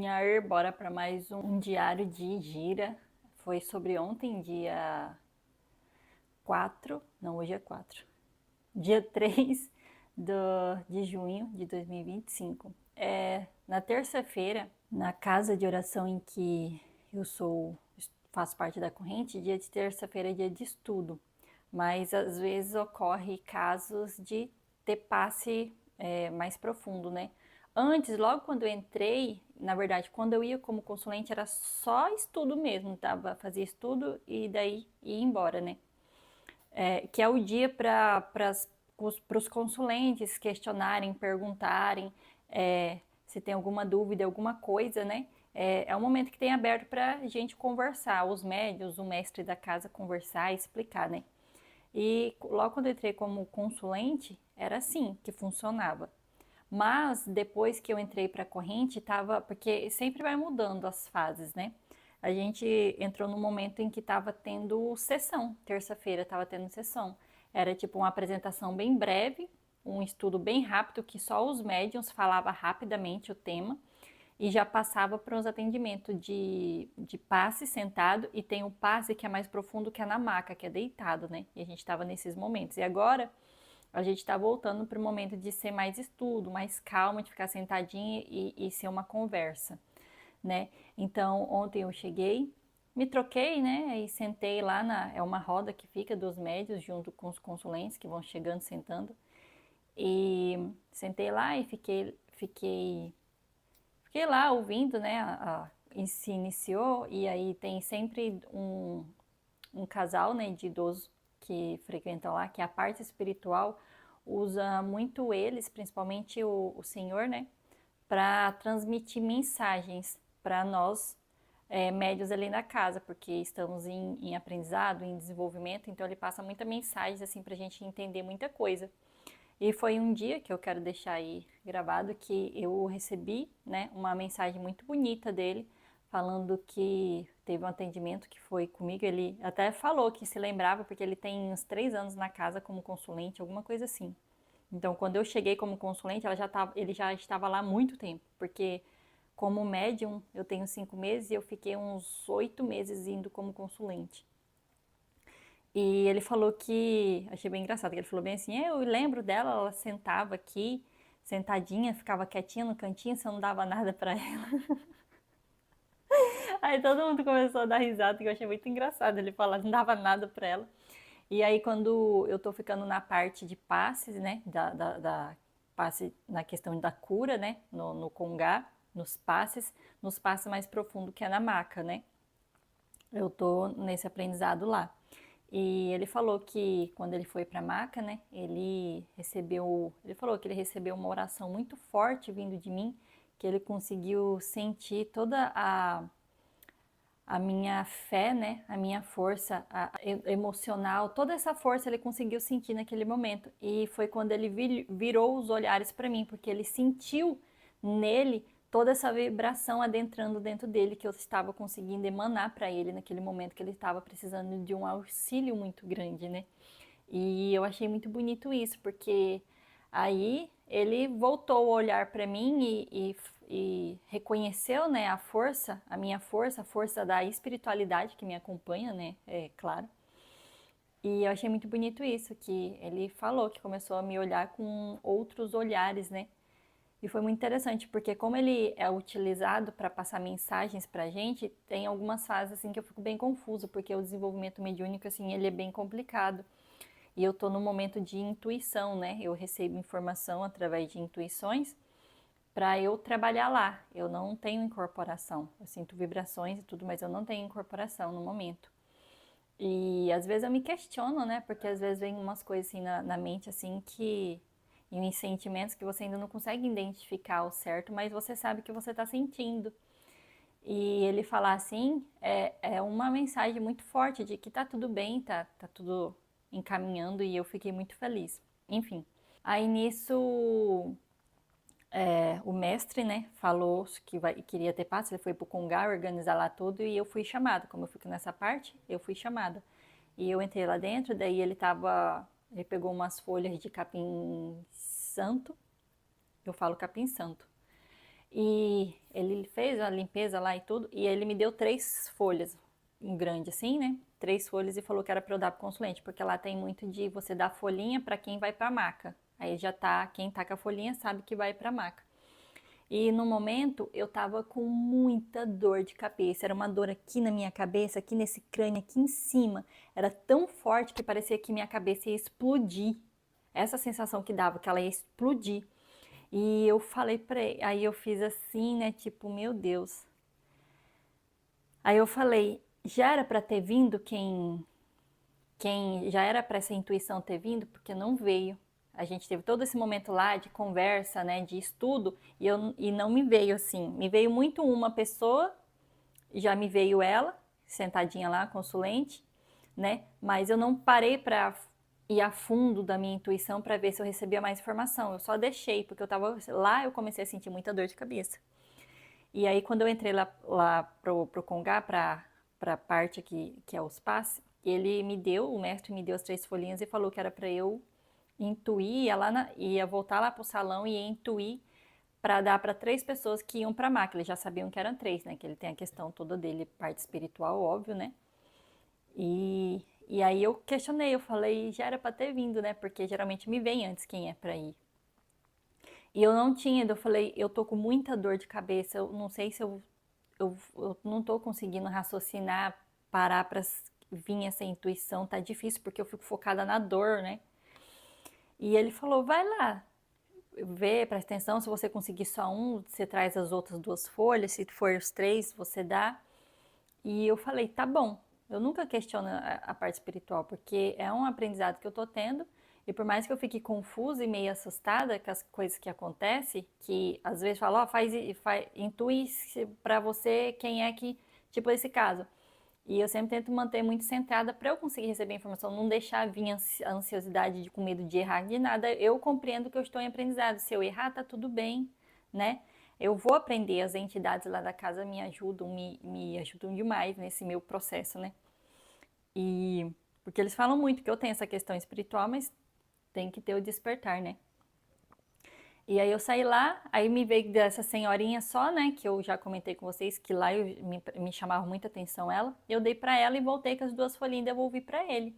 Nhar, bora para mais um diário de gira. Foi sobre ontem, dia 4, não, hoje é 4, dia 3 de junho de 2025. Na terça-feira, na casa de oração em que faço parte da corrente, dia de terça-feira é dia de estudo, mas às vezes ocorre casos de ter passe mais profundo, né? Antes, logo quando eu entrei, na verdade, quando eu ia como consulente era só estudo mesmo, fazia estudo e daí ia embora, né? Que é o dia para os consulentes questionarem, perguntarem se tem alguma dúvida, alguma coisa, né? É um momento que tem aberto para a gente conversar, os médios, o mestre da casa conversar e explicar, né? E logo quando eu entrei como consulente, era assim que funcionava. Mas depois que eu entrei para a corrente, tava, porque sempre vai mudando as fases, né? A gente entrou no momento em que estava tendo sessão, terça-feira estava tendo sessão. Era tipo uma apresentação bem breve, um estudo bem rápido que só os médiums falava rapidamente o tema e já passava para os atendimentos de passe sentado e tem o passe que é mais profundo que é na maca, que é deitado, né? E a gente estava nesses momentos. E agora a gente está voltando para o momento de ser mais estudo, mais calma, de ficar sentadinha e ser uma conversa, né? Então, ontem eu cheguei, me troquei, né? E sentei lá é uma roda que fica dos médios junto com os consulentes que vão chegando, sentando. E sentei lá e fiquei lá ouvindo, né? Se iniciou e aí tem sempre um casal, né, de idosos que frequentam lá, que é a parte espiritual usa muito eles, principalmente o senhor, né, para transmitir mensagens para nós médios ali na casa, porque estamos em aprendizado, em desenvolvimento, então ele passa muita mensagem assim para a gente entender muita coisa. E foi um dia que eu quero deixar aí gravado que eu recebi, né, uma mensagem muito bonita dele, falando que teve um atendimento que foi comigo. Ele até falou que se lembrava porque ele tem uns 3 anos na casa como consulente, alguma coisa assim. Então, quando eu cheguei como consulente, ele já estava lá há muito tempo, porque como médium eu tenho 5 meses e eu fiquei uns 8 meses indo como consulente. E ele falou que, achei bem engraçado, que ele falou bem assim, eu lembro dela, ela sentava aqui, sentadinha, ficava quietinha no cantinho, você não dava nada pra ela. Aí todo mundo começou a dar risada, que eu achei muito engraçado ele falar, não dava nada pra ela. E aí quando eu tô ficando na parte de passes, né, da passe na questão da cura, né, no congá, nos passes mais profundo que é na maca, né, eu tô nesse aprendizado lá. E ele falou que quando ele foi para a maca, né, ele falou que ele recebeu uma oração muito forte vindo de mim, que ele conseguiu sentir toda a minha fé, né, a minha força emocional, toda essa força ele conseguiu sentir naquele momento. E foi quando ele virou os olhares para mim, porque ele sentiu nele toda essa vibração adentrando dentro dele que eu estava conseguindo emanar para ele naquele momento que ele estava precisando de um auxílio muito grande, né? E eu achei muito bonito isso, porque aí ele voltou a olhar para mim e reconheceu, né, a força, a minha força, a força da espiritualidade que me acompanha, né, é claro. E eu achei muito bonito isso, que ele falou que começou a me olhar com outros olhares, né? E foi muito interessante, porque como ele é utilizado para passar mensagens pra gente, tem algumas fases assim que eu fico bem confuso, porque o desenvolvimento mediúnico assim, ele é bem complicado. E eu tô no momento de intuição, né? Eu recebo informação através de intuições para eu trabalhar lá. Eu não tenho incorporação. Eu sinto vibrações e tudo, mas eu não tenho incorporação no momento. E às vezes eu me questiono, né? Porque às vezes vem umas coisas assim na mente, assim, que. E uns sentimentos que você ainda não consegue identificar ao certo, mas você sabe que você está sentindo. E ele falar assim é uma mensagem muito forte de que tá tudo bem, tá tudo encaminhando e eu fiquei muito feliz. Enfim. Aí nisso o mestre, né, falou que queria ter passe, ele foi pro Congá organizar lá tudo e eu fui chamada. Como eu fico nessa parte, eu fui chamada. E eu entrei lá dentro, daí ele pegou umas folhas de capim santo, eu falo capim santo, E ele fez a limpeza lá e tudo, e ele me deu 3 folhas, um grande assim, né? 3 folhas e falou que era para eu dar pro consulente, porque lá tem muito de você dar folhinha para quem vai pra maca. Aí já tá, quem tá com a folhinha sabe que vai pra maca. E no momento eu tava com muita dor de cabeça, era uma dor aqui na minha cabeça, aqui nesse crânio, aqui em cima. Era tão forte que parecia que minha cabeça ia explodir. Essa sensação que dava, que ela ia explodir. E eu falei pra ele, aí eu fiz assim, né, tipo, meu Deus. Aí eu falei, já era pra ter vindo quem já era para essa intuição ter vindo, porque não veio. A gente teve todo esse momento lá de conversa, né, de estudo, e não me veio assim. Me veio muito uma pessoa, já me veio ela, sentadinha lá, consulente, né? Mas eu não parei para ir a fundo da minha intuição para ver se eu recebia mais informação. Eu só deixei, porque eu tava lá, eu comecei a sentir muita dor de cabeça. E aí, quando eu entrei lá pro Congá, pra parte que é os passes, o mestre me deu as 3 folhinhas e falou que era para eu intuir, ia voltar lá pro salão e ia intuir para dar para 3 pessoas que iam para máquina. Eles já sabiam que eram 3, né? Que ele tem a questão toda dele, parte espiritual, óbvio, né? E aí eu questionei, eu falei, já era para ter vindo, né? Porque geralmente me vem antes quem é para ir. E eu não tinha, eu falei, eu tô com muita dor de cabeça, eu não sei se eu não tô conseguindo raciocinar, parar pra vir essa intuição, tá difícil porque eu fico focada na dor, né? E ele falou, vai lá, vê, presta atenção, se você conseguir só um, você traz as outras 2 folhas, se for os 3, você dá. E eu falei, tá bom. Eu nunca questiono a parte espiritual, porque é um aprendizado que eu tô tendo, e por mais que eu fique confusa e meio assustada com as coisas que acontecem, que às vezes fala, ó, intui pra você quem é que, tipo esse caso. E eu sempre tento manter muito centrada para eu conseguir receber a informação, não deixar vir a ansiosidade com medo de errar de nada. Eu compreendo que eu estou em aprendizado. Se eu errar, tá tudo bem, né? Eu vou aprender, as entidades lá da casa me ajudam, me ajudam demais nesse meu processo, né? E porque eles falam muito que eu tenho essa questão espiritual, mas tem que ter o despertar, né? E aí eu saí lá, aí me veio dessa senhorinha só, né, que eu já comentei com vocês, que lá me chamava muita atenção ela. Eu dei pra ela e voltei com as 2 folhinhas e devolvi pra ele.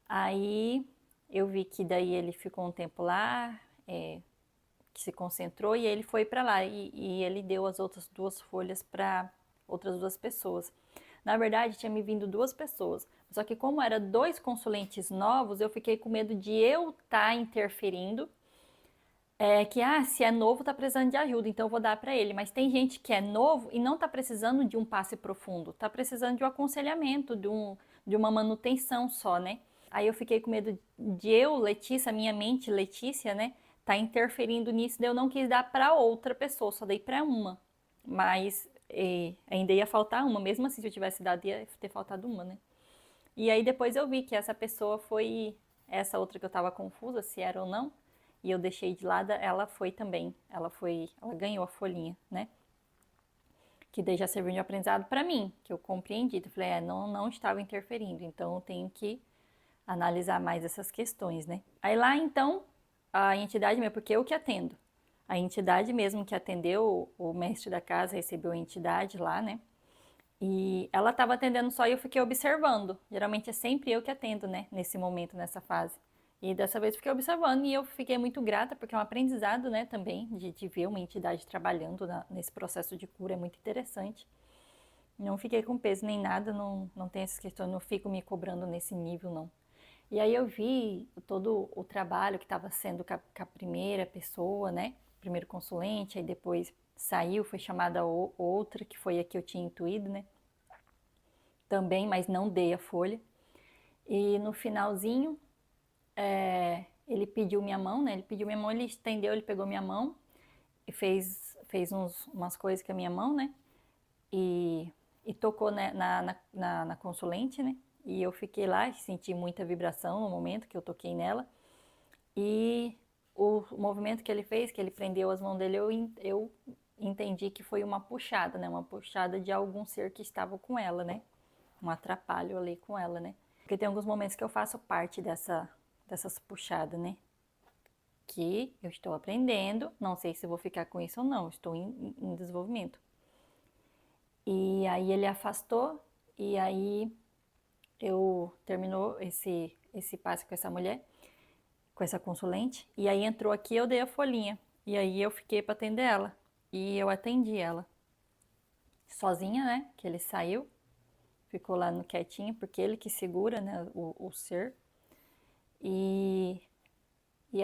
Aí eu vi que daí ele ficou um tempo lá, que se concentrou e ele foi pra lá e ele deu as outras 2 folhas pra outras 2 pessoas. Na verdade, tinha me vindo 2 pessoas, só que como era 2 consulentes novos, eu fiquei com medo de eu estar interferindo se é novo tá precisando de ajuda, então eu vou dar para ele. Mas tem gente que é novo e não tá precisando de um passe profundo, tá precisando de um aconselhamento, de uma manutenção só, né? Aí eu fiquei com medo de eu, Letícia, minha mente, Letícia, né, tá interferindo nisso, daí eu não quis dar para outra pessoa, só dei para uma. Mas ainda ia faltar uma, mesmo assim, se eu tivesse dado, ia ter faltado uma, né? E aí depois eu vi que essa pessoa foi essa outra que eu tava confusa, se era ou não, e eu deixei de lado, ela foi também. Ela ganhou a folhinha, né? Que daí já serviu de aprendizado para mim, que eu compreendi. Eu falei, não estava interferindo, então eu tenho que analisar mais essas questões, né? Aí lá então, a entidade mesmo, porque eu que atendo. A entidade mesmo que atendeu, o mestre da casa recebeu a entidade lá, né? E ela estava atendendo só e eu fiquei observando. Geralmente é sempre eu que atendo, né? Nesse momento, nessa fase. E dessa vez fiquei observando e eu fiquei muito grata, porque é um aprendizado, né, também, de ver uma entidade trabalhando nesse processo de cura, é muito interessante. Não fiquei com peso nem nada, não tem essas questões, não fico me cobrando nesse nível, não. E aí eu vi todo o trabalho que estava sendo com a primeira pessoa, né, primeiro consulente, aí depois saiu, foi chamada outra, que foi a que eu tinha intuído, né, também, mas não dei a folha. E no finalzinho, ele pediu minha mão, né? Ele pediu minha mão, ele estendeu, ele pegou minha mão e fez umas coisas com a minha mão, né? E tocou né, na consulente, né? E eu fiquei lá, senti muita vibração no momento que eu toquei nela. E o movimento que ele fez, que ele prendeu as mãos dele, eu entendi que foi uma puxada, né? Uma puxada de algum ser que estava com ela, né? Um atrapalho ali com ela, né? Porque tem alguns momentos que eu faço parte dessas puxadas, né? que eu estou aprendendo, não sei se vou ficar com isso ou não, estou em desenvolvimento. E aí ele afastou, e aí eu terminou esse passe com essa mulher, com essa consulente, e aí entrou aqui, eu dei a folhinha, e aí eu fiquei para atender ela, e eu atendi ela sozinha, né, que ele saiu, ficou lá no quietinho, porque ele que segura, né, o ser, e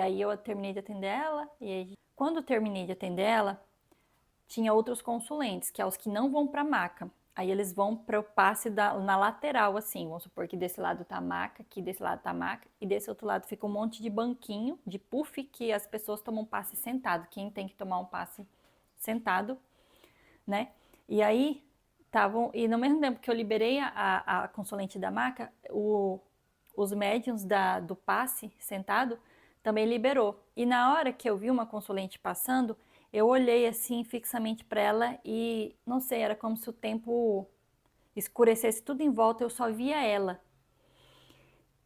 aí eu terminei de atender ela, e aí, quando eu terminei de atender ela, tinha outros consulentes, que é os que não vão para a maca. Aí eles vão para o passe na lateral, assim. Vamos supor que desse lado tá a maca, aqui desse lado tá a maca, e desse outro lado fica um monte de banquinho, de puff, que as pessoas tomam passe sentado. Quem tem que tomar um passe sentado, né? E aí estavam. E no mesmo tempo que eu liberei a consulente da maca, os médiums do passe sentado também liberou. E na hora que eu vi uma consulente passando, eu olhei assim fixamente para ela e não sei, era como se o tempo escurecesse tudo em volta, eu só via ela.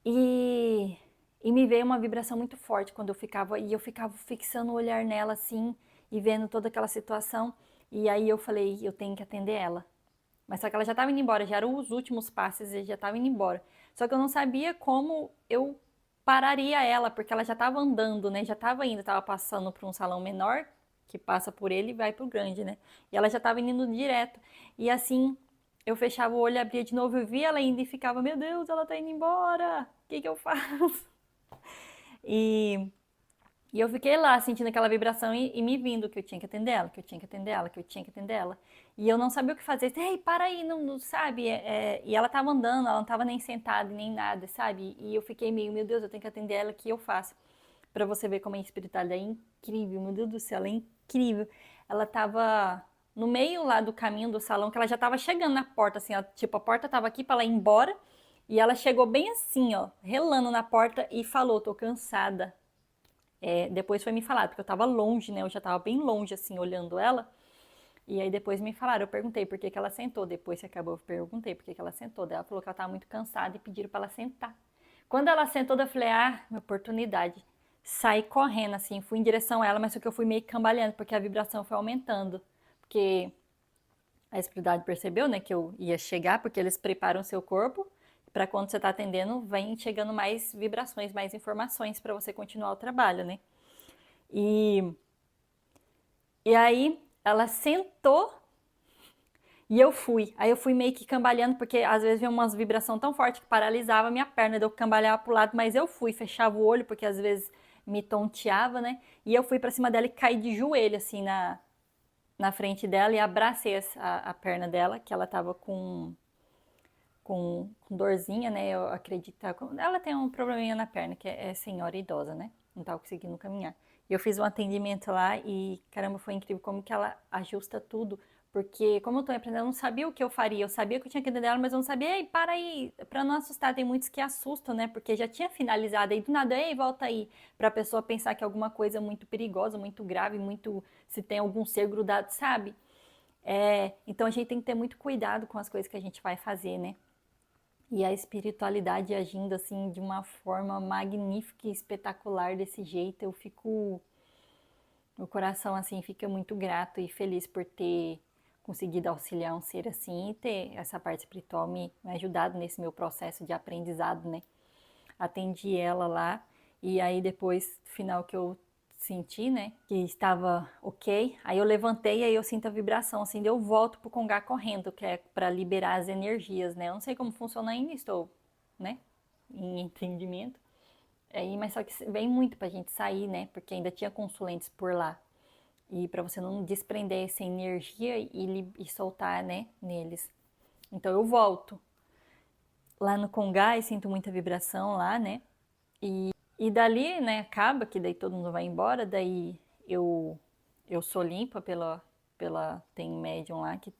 E me veio uma vibração muito forte quando eu ficava fixando o olhar nela assim e vendo toda aquela situação. E aí eu falei, eu tenho que atender ela. Mas só que ela já estava indo embora, já eram os últimos passes e já estava indo embora. Só que eu não sabia como eu pararia ela, porque ela já estava andando, né? Já estava indo, estava passando por um salão menor, que passa por ele e vai pro grande, né? E ela já estava indo direto. E assim, eu fechava o olho, abria de novo, eu via ela indo e ficava, meu Deus, ela tá indo embora. O que eu faço? E e eu fiquei lá sentindo aquela vibração e me vindo que eu tinha que atender ela, que eu tinha que atender ela, que eu tinha que atender ela. E eu não sabia o que fazer. Ei, para aí, não sabe? E ela tava andando, ela não tava nem sentada, nem nada, sabe? E eu fiquei meio, meu Deus, eu tenho que atender ela, o que eu faço? Pra você ver como a espiritualidade é incrível, meu Deus do céu, ela é incrível. Ela tava no meio lá do caminho do salão, que ela já tava chegando na porta, assim, ó, tipo, a porta tava aqui pra ela ir embora. E ela chegou bem assim, ó, relando na porta e falou, tô cansada. Depois foi me falado, porque eu tava longe, né? Eu já tava bem longe, assim, olhando ela. E aí depois me falaram, eu perguntei por que que ela sentou. Depois que acabou, eu perguntei por que que ela sentou. Daí ela falou que ela tava muito cansada e pediram pra ela sentar. Quando ela sentou, eu falei, minha oportunidade. Saí correndo, assim, fui em direção a ela, mas só que eu fui meio que cambaleando, porque a vibração foi aumentando. Porque a espiritualidade percebeu, né, que eu ia chegar, porque eles preparam o seu corpo para quando você está atendendo, vem chegando mais vibrações, mais informações para você continuar o trabalho, né? E, e aí ela sentou e eu fui. Aí eu fui meio que cambaleando, porque às vezes vinha umas vibração tão forte que paralisava a minha perna, eu cambaleava pro lado, mas eu fui, fechava o olho, porque às vezes me tonteava, né? E eu fui para cima dela e caí de joelho, assim, na frente dela e abracei a perna dela, que ela tava com dorzinha, né? Eu acredito. Ela tem um probleminha na perna, que é senhora idosa, né? Não tava conseguindo caminhar. E eu fiz um atendimento lá e, caramba, foi incrível como que ela ajusta tudo. Porque, como eu tô aprendendo, eu não sabia o que eu faria. Eu sabia que eu tinha que atender ela, mas eu não sabia, ei, para aí, pra não assustar. Tem muitos que assustam, né? Porque já tinha finalizado aí do nada, ei, volta aí. Pra pessoa pensar que é alguma coisa muito perigosa, muito grave, muito. Se tem algum ser grudado, sabe? Então a gente tem que ter muito cuidado com as coisas que a gente vai fazer, né? E a espiritualidade agindo assim de uma forma magnífica e espetacular desse jeito, eu fico, meu coração assim fica muito grato e feliz por ter conseguido auxiliar um ser assim e ter essa parte espiritual me ajudado nesse meu processo de aprendizado, né? Atendi ela lá e aí depois, no final que eu senti, né, que estava ok, aí eu levantei e aí eu sinto a vibração, assim, daí eu volto pro congá correndo, que é para liberar as energias, né, eu não sei como funciona ainda, estou, né, em entendimento, aí, mas só que vem muito pra gente sair, né, porque ainda tinha consulentes por lá, e para você não desprender essa energia e soltar, né, neles. Então eu volto lá no congá e sinto muita vibração lá, né, e dali, né, acaba que daí todo mundo vai embora, daí eu eu sou limpa tem médium lá que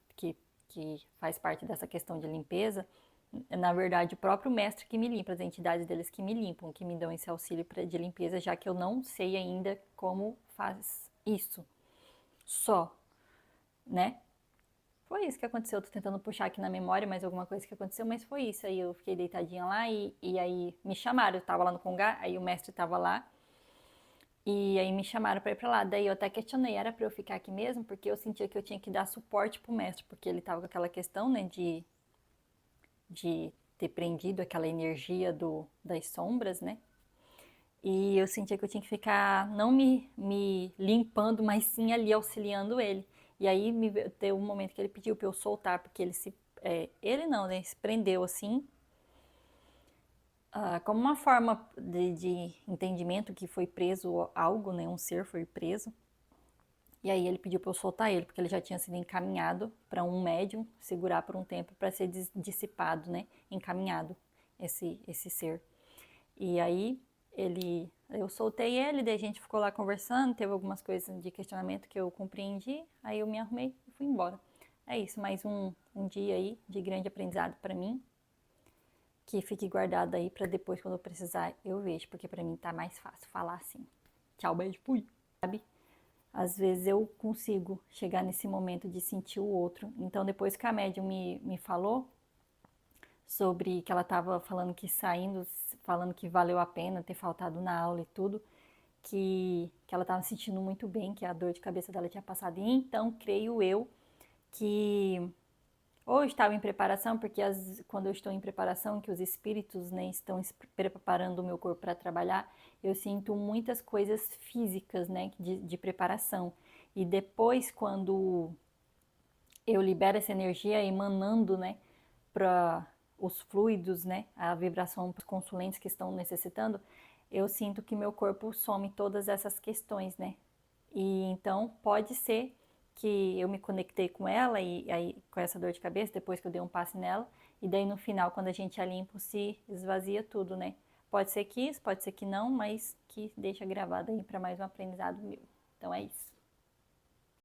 faz parte dessa questão de limpeza. Na verdade, o próprio mestre que me limpa, as entidades deles que me limpam, que me dão esse auxílio de limpeza, já que eu não sei ainda como faz isso. Só, né? Foi isso que aconteceu. Eu tô tentando puxar aqui na memória mais alguma coisa que aconteceu, mas foi isso. Aí eu fiquei deitadinha lá e aí me chamaram. Eu tava lá no congá, aí o mestre tava lá. E aí me chamaram para ir para lá. Daí eu até questionei, era para eu ficar aqui mesmo? Porque eu sentia que eu tinha que dar suporte pro mestre, porque ele tava com aquela questão, né, de ter prendido aquela energia das sombras, né? E eu sentia que eu tinha que ficar, não me limpando, mas sim ali auxiliando ele. E aí teve um momento que ele pediu para eu soltar, porque ele não, né? Se prendeu assim, como uma forma de entendimento que foi preso algo, né? Um ser foi preso. E aí ele pediu para eu soltar ele, porque ele já tinha sido encaminhado para um médium segurar por um tempo para ser dissipado, né? Encaminhado esse ser. E aí eu soltei ele, daí a gente ficou lá conversando, teve algumas coisas de questionamento que eu compreendi, aí eu me arrumei e fui embora. É isso, mais um dia aí de grande aprendizado para mim, que fique guardado aí para depois, quando eu precisar, eu vejo, porque para mim tá mais fácil falar assim. Tchau, beijo, fui. Sabe? Às vezes eu consigo chegar nesse momento de sentir o outro. Então, depois que a médium me falou sobre que ela estava falando que saindo, falando que valeu a pena ter faltado na aula e tudo, que ela estava se sentindo muito bem, que a dor de cabeça dela tinha passado. E então, creio eu que ou eu estava em preparação, porque quando eu estou em preparação, que os espíritos, né, estão preparando o meu corpo para trabalhar, eu sinto muitas coisas físicas, né, de preparação. E depois, quando eu libero essa energia emanando, né, para os fluidos, né, a vibração para os consulentes que estão necessitando, eu sinto que meu corpo some todas essas questões, né? E então pode ser que eu me conectei com ela e aí com essa dor de cabeça depois que eu dei um passe nela e daí no final quando a gente é limpo se esvazia tudo, né? Pode ser que isso, pode ser que não, mas que deixa gravado aí para mais um aprendizado meu. Então é isso.